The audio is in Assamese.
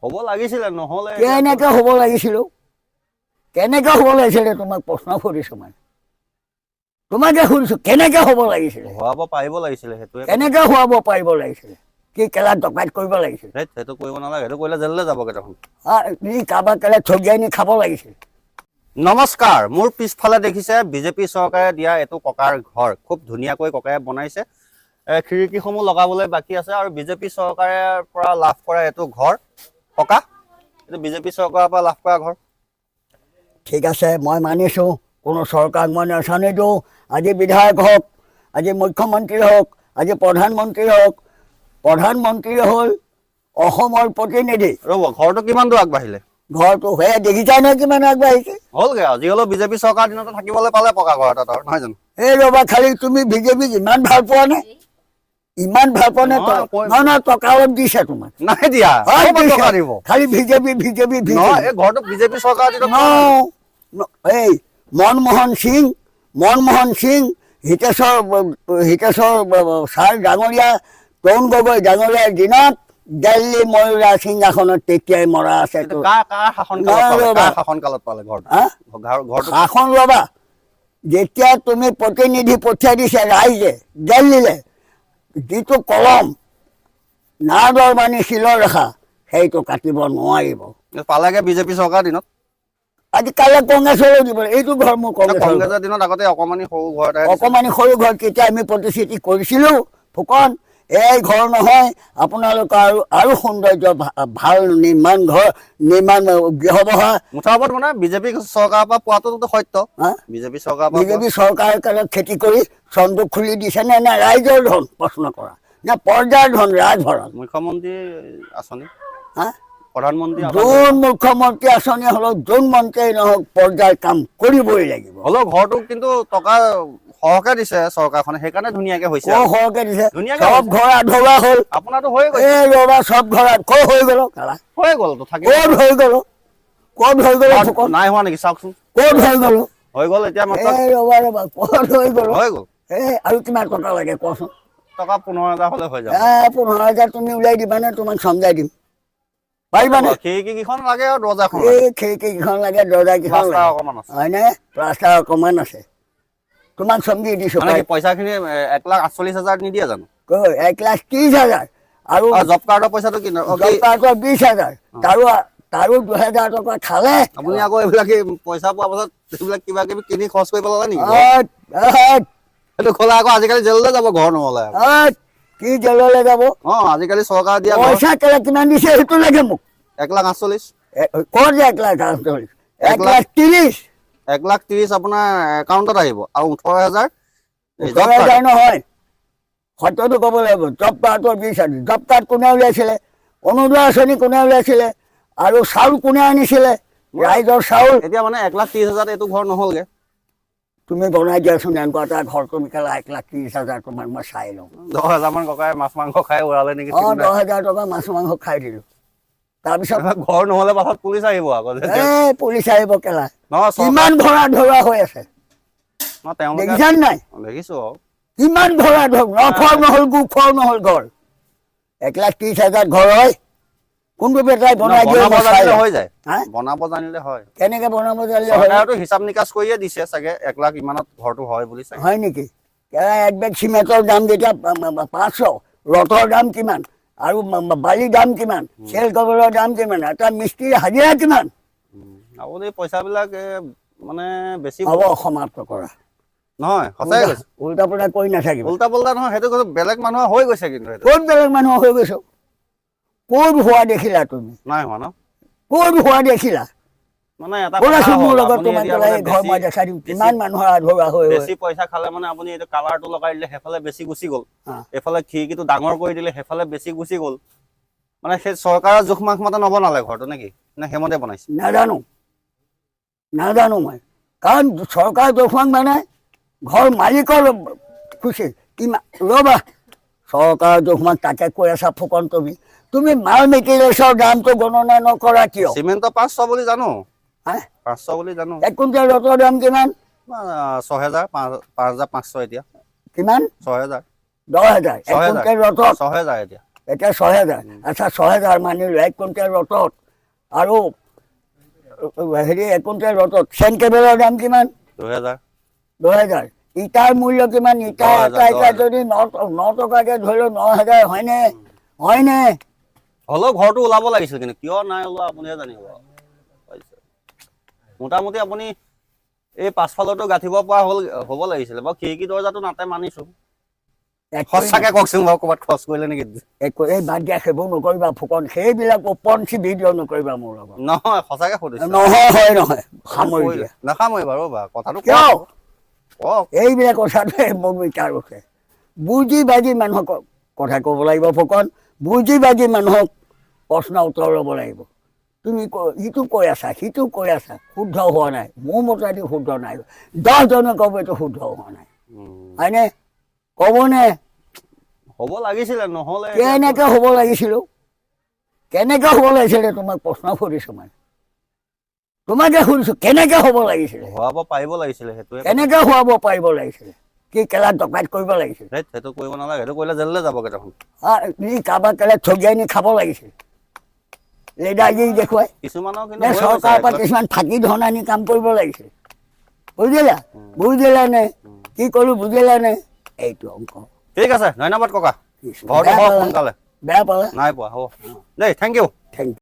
হ'ব লাগিছিলে নহ'লে কেনেকে হ'ব লাগিছিল কেনেকে হ'ব লাগিছিল তোমাক প্ৰশ্ন সুধিছো মই তোমাকে সুধিছো কেনেকে হ'ব লাগিছিল হোৱাব পাৰিব লাগিছিলে সেইটোৱে কেনেকে হোৱাব পাৰিব লাগিছিল কি কেলা ডকাইত কৰিব লাগিছিল সেইটো কৰিব নালাগে সেইটো কৰিলে জেললৈ যাবগে দেখোন নি কাৰোবাক কেলা ঠগিয়াই নি খাব লাগিছিল নমস্কাৰ মোৰ পিছফালে দেখিছে বিজেপি চৰকাৰে দিয়া এইটো ককাৰ ঘৰ খুব ধুনীয়াকৈ ককায়ে বনাইছে খিৰিকীসমূহ লগাবলৈ বাকী আছে আৰু বিজেপি চৰকাৰে পৰা লাভ কৰা এইটো ঘৰ ককা এইটো বিজেপি চৰকাৰৰ পৰা লাভ কৰা ঘৰ ঠিক আছে মই মানিছো কোনো চৰকাৰক মই নাচান নিদিওঁ আজি বিধায়ক হওক আজি মুখ্যমন্ত্ৰী হওক আজি প্ৰধানমন্ত্ৰী হ'ল অসমৰ প্ৰতিনিধি ৰ'ব ঘৰটো কিমান দূৰ আগবাঢ়িলে ঘৰটো হয়ে দেখিছাই নহয় কিমান আগবাঢ়িছে হ'লগে আজি হ'লেও বিজেপি চৰকাৰ দিনতে থাকিবলৈ পালে পকা ঘৰ এটা নহয় জানো এই ৰ'বা খালি তুমি বিজেপিক ইমান ভাল পোৱা নে নহয় টকা অলপ দিছে তোমাক নাই দিয়া দিব খালি বিজেপি এই ঘৰটো বিজেপি চৰকাৰ দিনত এই মনমোহন সিং হিতেশ্বৰ ছাৰ ডাঙৰীয়া তৰুণ গগৈ ডাঙৰীয়াৰ দিনত দিল্লী ময়ূৰা সিংহাসনত তেতিয়াই মৰা আছে শাসন ল'বা যেতিয়া তুমি প্ৰতিনিধি পঠিয়াই দিছে ৰাইজে দিল্লীলৈ যিটো কলম নাদৰ বাণী শিলৰ ৰেখা সেইটো কাটিব নোৱাৰিব পালেগে বিজেপি চৰকাৰ দিনত আজি কাইলৈ কংগ্ৰেছলৈ দিব এইটো ঘৰ মোৰ কংগ্ৰেছৰ দিনত আগতে অকণমানি সৰু ঘৰ কেতিয়া আমি প্ৰতিশ্ৰুতি কৰিছিলোঁ ফুকন এই ঘৰ নহয় আপোনালোকৰ আৰু সৌন্দৰ্য ভাল নিৰ্মাণ গৃহ বহা মুঠাবত মানে বিজেপি চৰকাৰৰ পৰা পোৱাটো সত্য বিজেপি চৰকাৰে খেতি কৰি চন্দুক খুলি দিছে নে ৰাইজৰ ধন প্ৰশ্ন কৰা নে পৰ্যায়ৰ ধন ৰাজভঁৰাল মুখ্যমন্ত্ৰী আঁচনি প্ৰধানমন্ত্ৰী যোন মুখ্যমন্ত্ৰী আঁচনি হ'লেও যোন মন্ত্ৰীয়ে নহওক পৰ্যায়ৰ কাম কৰিবই লাগিব হ'লেও ঘৰটো কিন্তু টকা সৰহকে দিছে চৰকাৰখনে সেইকাৰণে ধুনীয়াকে হৈছে সৰহকে দিছে চব ঘৰ আধৰুৱা হ'ল আপোনাৰতো হৈ গ'ল এই ৰবা চব ঘৰ ক'ত হৈ গ'ল হৈ গ'ল তো থাকি ক'ত হৈ গ'ল নাই হোৱা নেকি চাওকচোন ক'ত হৈ গ'ল এতিয়া ৰবা ক'ত হৈ গ'ল আৰু কিমান টকা লাগে কোৱাচোন টকা 15,000 হ'লে হৈ যাব 15,000 তুমি উলিয়াই দিবানে তোমাক সমজাই দিম পাৰিবানে খিৰিকীকেইখন লাগে আৰু দৰ্জাখন খিৰিকীকেইখন লাগে দৰ্জাকেইখন হয়নে প্লাষ্টাৰ অকণমান আছে তোমাক চমজি দিছো পইচাখিনি 1,48,000 নিদিয়ে জানো 1,30,000 আৰু জব কাৰ্ডৰ পইচাটো কি জব কাৰ্ডৰ 20,000 তাৰো 2,000 টকা খালে আপুনি আকৌ এইবিলাক পইচা পোৱাৰ পাছত এইবিলাক কিবা কিবি কিনি খৰচ কৰিব পেলালে নেকি সেইটো খোলা আকৌ আজিকালি জেললৈ যাব ঘৰ নহ'লে কি জেললৈ যাব আজিকালি চৰকাৰ দিয়া পইচা কেলে কিমান দিছে সেইটো লাগে মোক 1,48,000 ক'ত 1,48,000 1,30,000 1,30,000 আপোনাৰ একাউণ্টত আহিব আৰু 18,000 নহয় সত্যটো ক'ব লাগিব জব কাৰ্ডৰ 20,000 জব কাৰ্ড কোনে উলিয়াইছিলে অৰুণোদয় আঁচনি কোনে উলিয়াইছিলে আৰু চাউল কোনে আনিছিলে ৰাইজৰ চাউল এতিয়া মানে 1,30,000 এইটো ঘৰ নহ'লগে তুমি বনাই দিয়াচোন এনেকুৱা এটা ঘৰ তুমি কেলা 1,30,000 তোমাক মই চাই লওঁ 10,000 মান ককাই মাছ মাংস খাই উৰালে নেকি 10,000 টকা মাছ মাংস খাই দিলোঁ তাৰপিছত ঘৰ নহ'লে পাছত পুলিচ আহিব আকৌ পুলিচ আহিব কেলা কিমান ধৰা ধৰা হৈ আছে দেখিছানে নাই দেখিছো কিমান ধৰা নখৰ নহ'ল গোখৰ নহ'ল ঘৰ 1,30,000 ঘৰ হয় কোনটো বেটাই বনাই দিয়ে হৈ যায় বনাব জানিলে হয় কেনেকে বনাব জানিলে হয় হিচাপ নিকাচ কৰিয়ে দিছে চাগে 1 লাখ ইমানত ঘৰটো হয় বুলি হয় নেকি এক বেগ চিমেণ্টৰ দাম যেতিয়া 500 ৰথৰ দাম কিমান আৰু বালিৰ দাম কিমান চেল কবলৰ দাম কিমান এটা মিস্ত্ৰীৰ হাজিৰা কিমান আপুনি পইচাবিলাক মানে বেছি হ'ব সমাপ্ত কৰা নহয় সঁচাই কৈছে উল্টা পুল্টা কৰি নাথাকিব উল্টা পুল্টা নহয় সেইটো বেলেগ মানুহৰ হৈ গৈছে কিন্তু ক'ত বেলেগ মানুহৰ হৈ গৈছে ক'ত হোৱা দেখিলা তুমি নাই হোৱা ন ক'ত হোৱা দেখিলা মানে এটা মোৰ লগত তোমাক ঘৰ মই দেখাই দিম কিমান মানুহৰ আধৰুৱা হৈ বেছি পইচা খালে মানে আপুনি এইটো কালাৰটো লগাই দিলে সেইফালে বেছি গুচি গ'ল এইফালে খিৰিকীটো ডাঙৰ কৰি দিলে সেইফালে বেছি গুচি গ'ল মানে সেই চৰকাৰৰ জোখ মাখ মতে নবনালে ঘৰটো নেকি নে সেইমতে বনাইছে নাজানো মই কাৰণ চৰকাৰ জোখ মাখ মানে ঘৰ মালিকৰ খুচি কিমান ৰ'বা চৰকাৰৰ জোখ মাখ তাকে কৈ আছা ফুকন তুমি মাল মেটেৰিয়েলছৰ দামটো গণনা নকৰা কিয় চিমেণ্টৰ 500 বুলি জানো 500 বুলি জানো 1 কুইণ্টেল ৰথৰ দাম কিমান 6,000 5,500 এতিয়া কিমান 6,000 10,000 1 কুইণ্টেল ৰথত 6,000 এতিয়া এতিয়া 6,000। আচ্ছা 6,000 মানিলো 1 কুইণ্টেল ৰটত আৰু হেৰি 1 কুইণ্টেল ৰটত চেন কেবেলৰ দাম কিমান? 2,000। 2,000। ইটাৰ মূল্য কিমান? ইটা 10,000, এটা যদি 9 টকাকে ধৰিলো 9,000 হয়নে? হয়নে? হ'লেও ঘৰটো ওলাব লাগিছিল, কিন্তু কিয় নাই ওলোৱা আপুনিহে জানিব। মোটামুটি আপুনি এই পাছফালতো গাঁঠিব পৰা হ'ব লাগিছিলে বাৰু। খিৰিকী দৰ্জাটো নাতে মানিছো। সঁচাকে কওকচোন বাৰু, ক'ৰবাত খৰচ কৰিলে নেকি? এই বাদ দিয়া, সেইবোৰ নকৰিবা ফুকন, সেইবিলাক ওপৰঞ্চি ভিডিঅ' নকৰিবা মোৰ লগত। নহয়, সঁচাকে সুধিছো। নহয় হয় নহয়, সামৰি দিয়া। নাখামৰি বাৰু কথাটো কিয়? কওক। এইবিলাক কথাটোৱে মোক বিচাৰ উঠে। বুজি বাজি মানুহক কথা ক'ব লাগিব ফুকন, বুজি বাজি মানুহক প্ৰশ্ন উত্তৰ ল'ব লাগিব। তুমি ইটো কৈ আছা, সিটো কৈ আছা, শুদ্ধ হোৱা নাই। মোৰ মতেদি শুদ্ধ নাই, 10জনে ক'ব এইটো শুদ্ধ হোৱা নাই, হয়নে? ক'বনে? হ'ব লাগিছিলে, নহ'লে কেনেকে হ'ব লাগিছিল? কেনেকে হ'ব লাগিছিলে? তোমাক প্ৰশ্ন সুধিছো মই, তোমাকে সুধিছো কেনেকে হ'ব লাগিছিলে? হোৱাব পাৰিব লাগিছিলে, সেইটোৱে। কেনেকে হোৱাব পাৰিব লাগিছিলে? কি কেলা ডকাইত কৰিব লাগিছিল? সেইটো কৰিব নালাগে, সেইটো কৰিলে জেললৈ যাবগে দেখোন। কাৰোবাক কেলা ঠগিয়াই নি খাব লাগিছিল, লেদাৰগিৰি দেখুৱাই। কিছুমানৰ কিন্তু চৰকাৰৰ পৰা কিছুমান ফাঁকি ধন আনি কাম কৰিব লাগিছিল। বুজিলা? বুজিলা নে? কি কৰো বুজিলা নে? এইটো অংক। ঠিক আছে, ধন্যবাদ ককা। ঘৰটো হওক সোনকালে। বেয়া পালা? নাই পোৱা, হ'ব দেই, থেংক ইউ। Thank U.